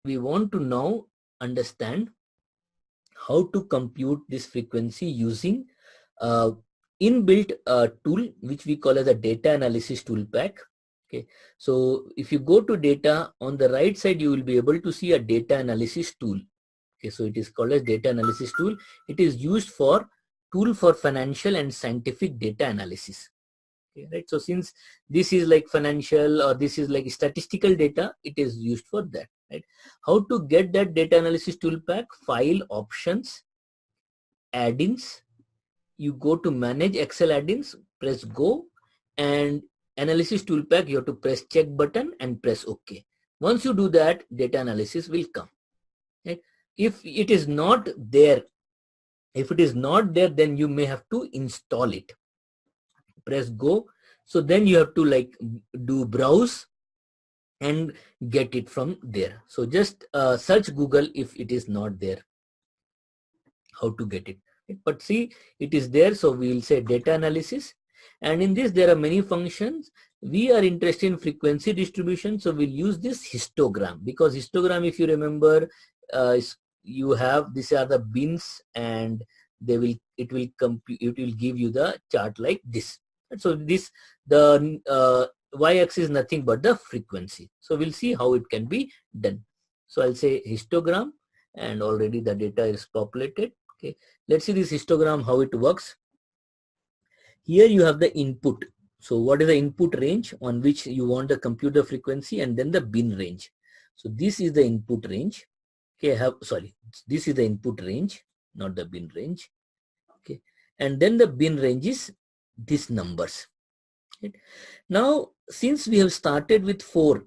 we want to now understand how to compute this frequency using inbuilt tool which we call as a data analysis tool pack. Okay, so if you go to data, on the right side you will be able to see a data analysis tool. Okay, so it is called as data analysis tool. It is used for tool for financial and scientific data analysis. Okay, right, so since this is like financial or this is like statistical data, it is used for that, right? How to get that data analysis tool pack? File, options, add-ins. You go to manage Excel add-ins, press go, and analysis tool pack, you have to press check button and press OK. Once you do that, data analysis will come, right? If it is not there, then you may have to install it. Press go. So then you have to like do browse and get it from there. So just search Google if it is not there, how to get it. But see, it is there. So we will say data analysis, and in this there are many functions. We are interested in frequency distribution, so we'll use this histogram, because histogram, if you remember, you have, these are the bins, and it will give you the chart like this. So this, the y-axis is nothing but the frequency. So we'll see how it can be done. So I'll say histogram, and already the data is populated. Okay, let's see this histogram, how it works. Here you have the input. So what is the input range on which you want to compute the frequency, and then the bin range. So this is the input range. Okay, this is the input range, not the bin range. Okay, and then the bin range is these numbers. Right? Now, since we have started with 4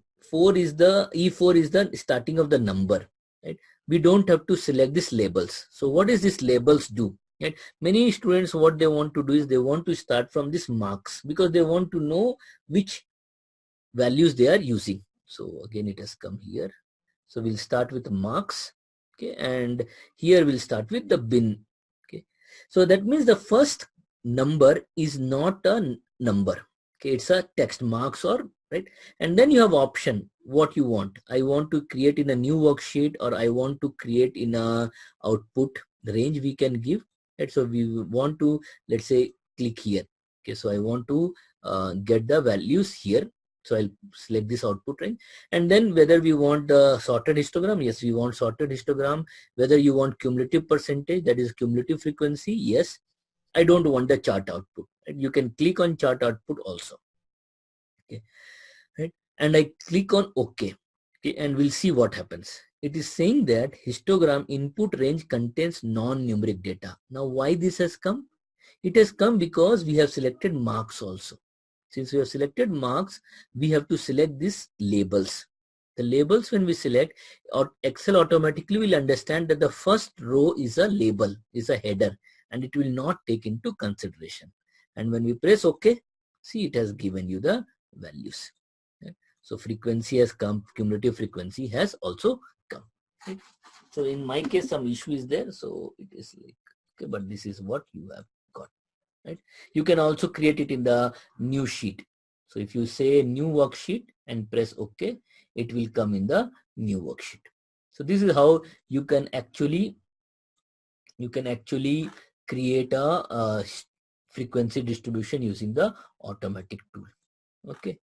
is the E4 is the starting of the number, right? We don't have to select these labels. So what is this labels do? Right? Many students, what they want to do is they want to start from this marks, because they want to know which values they are using. So again, it has come here. So we'll start with the marks. Okay, and here we'll start with the bin. Okay, so that means the first number is not a number. Okay, it's a text, marks, or right. And then you have option what you want. I want to create in a new worksheet, or I want to create in a output. The range we can give. Right, so we want to, let's say, click here. Okay, so I want to get the values here. So I'll select this output range, and then whether we want sorted histogram, yes, we want sorted histogram. Whether you want cumulative percentage, that is cumulative frequency, yes. I don't want the chart output. Right? You can click on chart output also. Okay, right? And I click on OK. Okay, and we'll see what happens. It is saying that histogram input range contains non-numeric data. Now, why this has come? It has come because we have selected marks also. Since we have selected marks, we have to select these labels. The labels, when we select, or Excel automatically will understand that the first row is a label, is a header, and it will not take into consideration. And when we press OK, see, it has given you the values. So frequency has come, cumulative frequency has also come. So in my case, some issue is there, so it is like, okay, but this is what you have got. Right? You can also create it in the new sheet. So if you say new worksheet and press OK, it will come in the new worksheet. So this is how you can actually create a frequency distribution using the automatic tool. Okay.